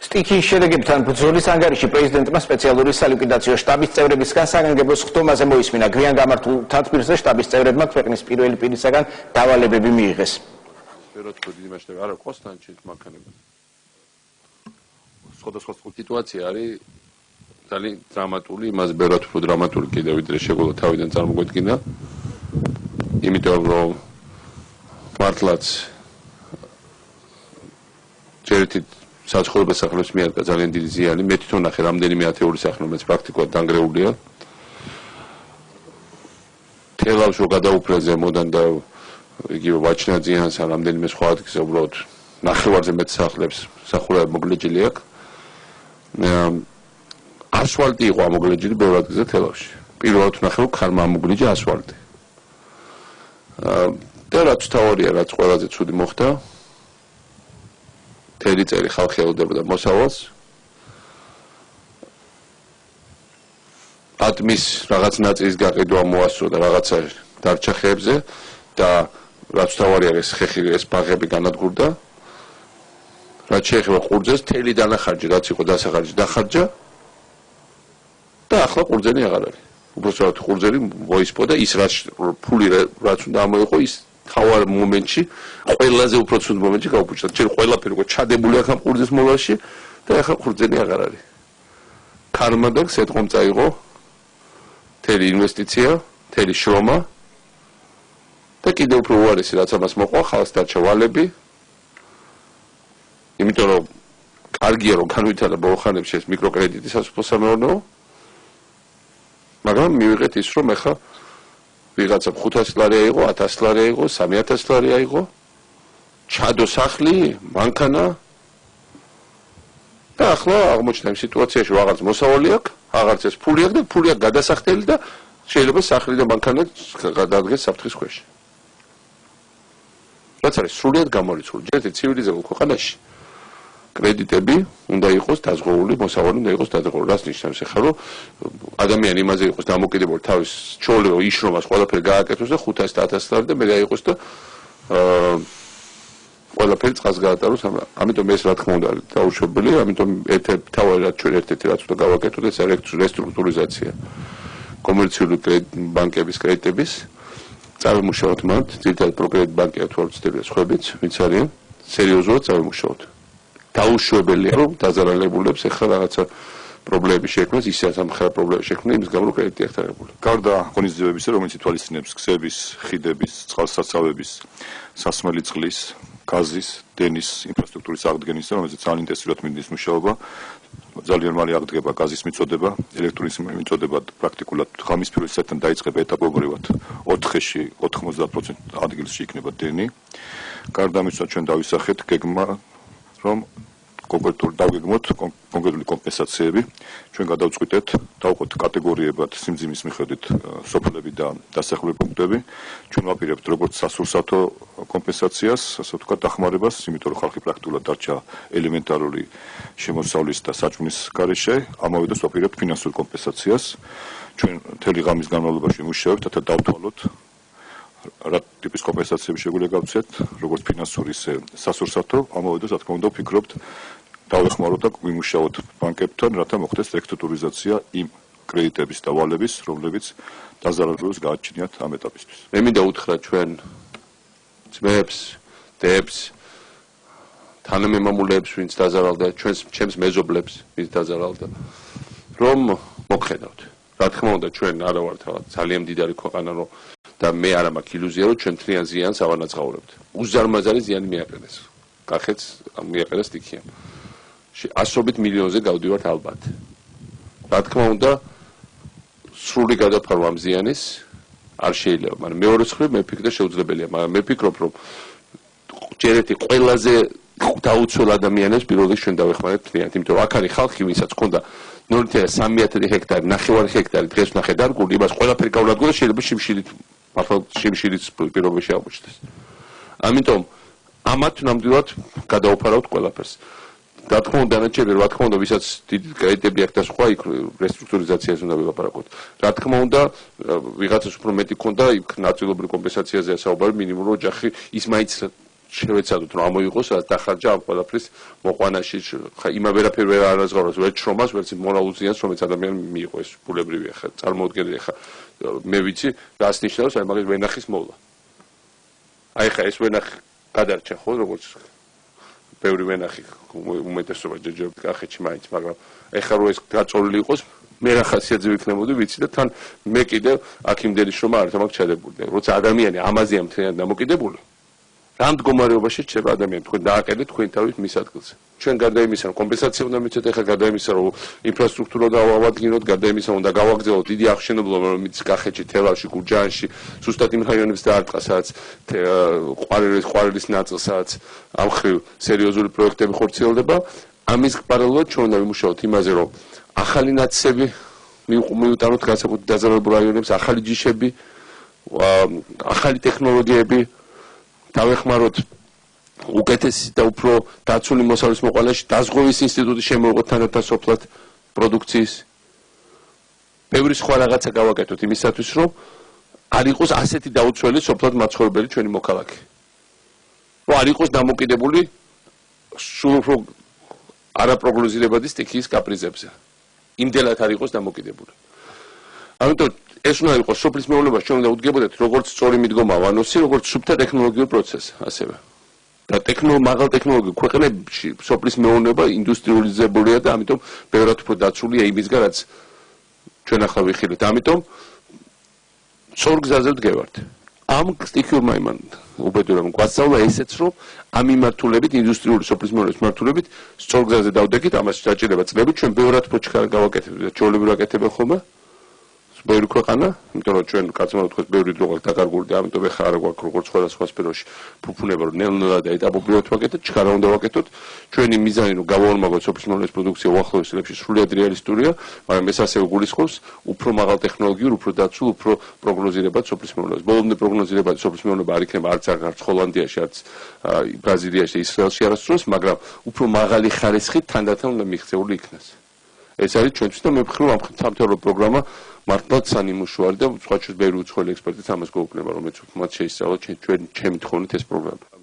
სტიქის შედეგებთან ბრძოლის ანგარიში პრეზიდენტმა სპეციალური სალიკვიდაციო შტაბის წევრებისგან საგანგებო სხდომაზე მოისმინა. გვიან გამართულ თათბირზე შტაბის წევრებმა ქვეყნის პირველი პირისაგან დავალებები მიიღეს. სხვადასხვა სიტუაცია არის ძალიან დრამატული, იმას ბევრად უფრო დრამატული კიდევ ვიდრე შეგვიძლია თავიდან წარმოგვედგინა. იმიტომ რომ მართლაც ჯერითი საცხოვრებელ სახლებს მიადგა ძალიან დიდი ზიანი. მე თვითონ ნახე რამდენიმე ათეული სახლი, რომელიც პრაქტიკულად დანგრეულია. თელავს რო გადაუფრა ზემოდან და იგივე ვაჩნა ზიანს ან რამდენიმე სხვა ადგილზე უბრალოდ ნახევარზე მეტ სახლებს სახურავი მოგლეჯილი აქვს. ასფალტი იყო ამოგლეჯილი ბევრ ადგილზე თელავში. პირველად ნახე რომ ქარმა ამოგლეჯა ასფალტი. და რაც თავარია, რაც ყველაზე ცუდი მოხდა, თელი წელი ხალხი ელოდებოდა მოსავალს. ატმის რაღაც ნაწილის გაყიდვა მოასწრო და რაღაცა დარჩა ხეებზე და რაც თავარია ეს ბაღები განადგურდა. რაც შეეხება ყურძენს, თელი დანახარჯი, რაც იყო დასახარჯი, დახარჯა და ახლა ყურძენი აღარ არის. უბრალოდ ყურძენი მოისპო და ის ფული რაც უნდა ამოიყო, ის თავარ მომენტში, ყველაზე უფრო ცუდ მომენტში გაუფუჭდა. ჯერ ყველაფერი იყო ჩადებული აქ ამ ყურძნის მოლაში და ახლა ყურძენი აღარ არის. ქარმა და სეტყომ წაიღო თელი ინვესტიცია, თელი შრომა და კიდევ უფრო უარესი რაც ამას მოყვა, ხალხს დარჩა ვალები. იმიტომ რომ კარგია რომ განვითარდა ბოლო ხანებში ეს მიკროკრედიტის სასოფლო-სამეურნეო, მაგრამ მივიღეთ ის რომ ეხა ვიღაცა 500 ლარი აიღო, 1000 ლარი აიღო, 3000 ლარი აიღო, ჩადო სახლი, მანქანა და ახლა აღმოჩნდა იმ სიტუაციაში რომ აღარც მოსავალი აქვს, აღარც ეს ფული აქვს და ფული აქვს გადასახდელი და შეიძლება სახლი და მანქანა გადადგეს საფრთხის ქვეშ. რაც არის სრულიად გამორიცხული. ერთ ცივილიზებულ ქვეყანაში კრედიტები უნდა იყოს დაზღვეული, მოსავალი უნდა იყოს დაზღვეული. რას ნიშნავს ახლა რომ ადამიანი იმაზე იყოს დამოკიდებული თავის ჩაოლეო იშრომას ყველაფერი გააკეთოს და 500 და 1000 ლარი და მე აიღოს და ყველაფერი წყალს გაატაროს. ამიტომ ეს რა თქმა უნდა დაუშვებელი, ამიტომ თავად ჩვენ ერთ-ერთი რაც უნდა გავაკეთოთ ეს არის რესტრუქტურიზაცია კომერციული ბანკების კრედიტების. წავიმუშაოთ მათ, ძირითადად პროკრედიტ ბანკია თუ არ ვცდები სხვაებიც, ვინც არიან, სერიოზულად წავიმუშაოთ. დაუშვებელია რომ დაზარალებულებს ახლა რაღაცა პრობლემები შექმნას, ისე სამხერა პრობლემები შექმნა იმის გამო რომ კრედიტი არ აღებული. გარდა ღონისძიებისა, რომელიც ითვალისწინებს გზების, ხიდების, წყალსაცავების, სასმელი წყლის, გაზის, დენის ინფრასტრუქტურის აღდგენისა, რომელზეც ძალიან ინტენსიურად მიდის მუშაობა, ძალიან მალე აღდგება გაზის მიწოდება, ელექტრონის მიწოდება პრაქტიკულად ღამის პირველ საათთან დაიწყება ეტაპობრივად 4-ში 90% ადგილში იქნება დენი. გარდა ამისა ჩვენ დავისახეთ გეგმა რომ კონკრეტული კომპენსაციები ჩვენ გადავწყვიტეთ დავყოთ კატეგორიებად სიმძიმის მიხედვით სოფლები და დასახლებული პუნქტები ჩვენ ვაპირებთ როგორც სასურსათო კომპენსაციას ასე ვთქვათ დახმარებას იმიტომ რომ ხალხი პრაქტიკულად დარჩა ელემენტარული შემოსავლის და საჭმლის გარეშე ამავე დროს ვაპირებთ ფინანსურ კომპენსაციას ჩვენ მთელი ღამის განმავლობაში მუშაობთ რათა დავთვალოთ რა ტიპის კომპენსაციები შეგვიძლია გავცეთ როგორც ფინანსური ისე სასურსათო ამავე დროს რა თქმა უნდა ვფიქრობთ დავეხმაროთ და ვიმუშაოთ ბანკებთან რათა მოხდეს რესტრუქტურიზაცია იმ კრედიტების და ვალების რომლებიც დაზარალებას გააჩნიათ ამ ეტაპისთვის მე მინდა უთხრა ჩვენ ძმებს დებს თანამემამულეებს ვინც დაზარალდა ჩემს მეზობლებს ვინც დაზარალდა რომ მოგხედავთ რა თქმა უნდა ჩვენ არა ვართ ძალიან მდიდარი ქვეყანა რომ და მე არ მაქვს ილუზია რომ ჩვენ თლიან ზიანს ავანაცღაურებთ. უზარმაზარი ზიანი მიაყენეს. კახეთს მიაყენეს სტიქიამ. ასობით მილიონზე გავდივართ ალბათ. რა თქმა უნდა სრული გადაფარვა ამ ზიანის არ შეიძლება, მაგრამ მეორე მხრივ მე ვფიქრე შეუძლებელია, მაგრამ მე ვფიქრობ რომ ჯერეთი ყველაზე დაუცველ ადამიანებს პირველ რიგში ჩვენ დავეხმარებთ თლიანად, იმიტომ რომ აქ არის ხალხი, ვინცაც ჰქონდა 0.3 ჰექტარი, 9 ჰექტარი დღეს ვნახე დარგული, იმას ყველაფერი გავლადგო და შეიძლება შიმშილით მართლა შიმშილიც პირობებში აღმოჩნდეს. ამიტომ ამათ ნამდვილად გადაუფარავთ ყველაფერს. რა თქმა უნდა, დანარჩენი რა თქმა უნდა, ვისაც დიდი კრედიტები აქვს და სხვა იქ რესტრუქტურიზაციას უნდა ვილაპარაკოთ. რა თქმა უნდა, ვიღაცას უფრო მეტი ქონდა იქ ნაწილობრივ კომპენსაციაზე საუბარი მინიმუმ ოჯახი ის მაინც შევეცადოთ რომ ამოიღოს რაც დახარჯა ამ ყველაფრის მოყვანაში ხა იმავერაფერ ვერ არაზღაურებს ვერ შრომას ვერც მორალურ ზიანს რომელიც ადამიანი მიიღო ეს ბულებრივია ხა წარმოუდგენელი ხა მე ვიცი რას ნიშნავს აი მაგის ვენახის მოვლა აი ხა ეს ვენახი გადარჩა ხო როგორც ბევრი ვენახი უმეტესობა ჯერჯერობით კახეთში მაინც მაგრამ ეხლა რო ეს გაწოლილი იყოს მე რა ხასიათზე ვიქნებოდი ვიცი და თან მე კიდევ აქ იმდენი შრომა არ თამაკ ჩადებულდი როცა ადამიანი ამაზეა მთლიანად დამოკიდებული რა მდგომარეობაში რჩება ადამიანი თქვენ დააკეთეთ თქვენ თავის მის ადგილზე ჩვენ გარდა იმისა რომ კომპენსაცია უნდა მიცეთ ეხლა გარდა იმისა რომ ინფრასტრუქტურა დავავადგინოთ გარდა იმისა უნდა გავაგზავნოთ დიდი აღშენებლობა რომელიც კახეთში თელავში გურჯაანში ზუსტად იმ რაიონებს დაარტყა სადაც ყვარელის ნაწილსაც ამ ხრივ სერიოზული პროექტები ხორციელდება ამის პარალელურად ჩვენ უნდა ვიმუშაოთ იმაზე რომ ახალი ნაცები მივუტანოთ განსაკუთრებით დაზარალებულ რაიონებს ახალი ჯიშები ახალი ტექნოლოგიები დავეხმაროთ უკეთესი და უფრო დაცული მოსავლის მოყოლაში დაზღვევის ინსტიტუტი შემოიღოთ თანათან სოფლად პროდუქციის ბევრი სხვა რაღაცა გავაკეთოთ იმისათვის რომ არ იყოს ასეთი დაუცველი სოფლად მაცხოვრებელი ჩვენი მოქალაქე რომ არ იყოს დამოკიდებული სულ უფრო არაპროგნოზირებადი სტიქიის კაპრიზებზე იმდელად არ იყოს დამოკიდებული ამიტომ ეს უნდა იყოს სოფლის მეურნეობაში ჩვენ უნდა უდგებოდეთ როგორც სწორი მიდგომა ვანოსი როგორც სუფთა ტექნოლოგიურ პროცესს ასევე და მაღალ ტექნოლოგიურ ქვეყნებში სოფლის მეურნეობა ინდუსტრიალიზებულია და ამიტომ ბევრად უფრო დაცულია იმისგან რაც ჩვენ ახლა ვიხილეთ ამიტომ სწორ გზაზე ვდგევართ ამ სტიქიურმა იმან უბედურებამ გვასწავლა ესეც რომ ამ მიმართულებით ინდუსტრიული სოფლის მეურნეობის მიმართულებით სწორ გზაზე დავდექით ამას დაჭირდება წლები ჩვენ ბევრად უფრო ჩქარა გავაკეთებთ და ჩვეულებრივ ვაკეთებენ ხოლმე ბევრი ქვეყანა, იმიტომ რომ ჩვენ კაცმანო თქვენ ბევრი დრო გვაქვს დაკარგული და ამიტომ ეხლა არ გვაქვს როგორც სხვადასხვა სფეროში ფუფუნება რომ ნელ-ნელა და ეტაპობრივად ვაკეთოთ, ჩქარა უნდა ვაკეთოთ. ჩვენი მიზანი რომ გავაორმაგოთ სოფლის მეურნეობის პროდუქცია უახლოეს წლებში სრულიად რეალისტურია, მაგრამ ეს ასევე გულისხმობს უფრო მაღალ ტექნოლოგიურ, უფრო დაცულ, უფრო პროგნოზირებად სოფლის მეურნეობას. ბოლომდე პროგნოზირებად სოფლის მეურნეობა არ იქნება არც ჰოლანდიაში, არც ბრაზილიაში, ისრაელში არასდროს, მაგრამ უფრო მაღალი ხარისხით თანდათან უნდა მიღწეული იქნას. ეს არის ჩვენთვის და მე ვფიქრობ ამ სამთავრობო პროგრამა მართლაც სანიმუშო არის და სხვა ჩვენს ბევრი უცხოელი ექსპერტიც ამას გვეუბნება რომ მეც მათ შეისწავლოთ ჩემი თხოვნით ეს პროგრამა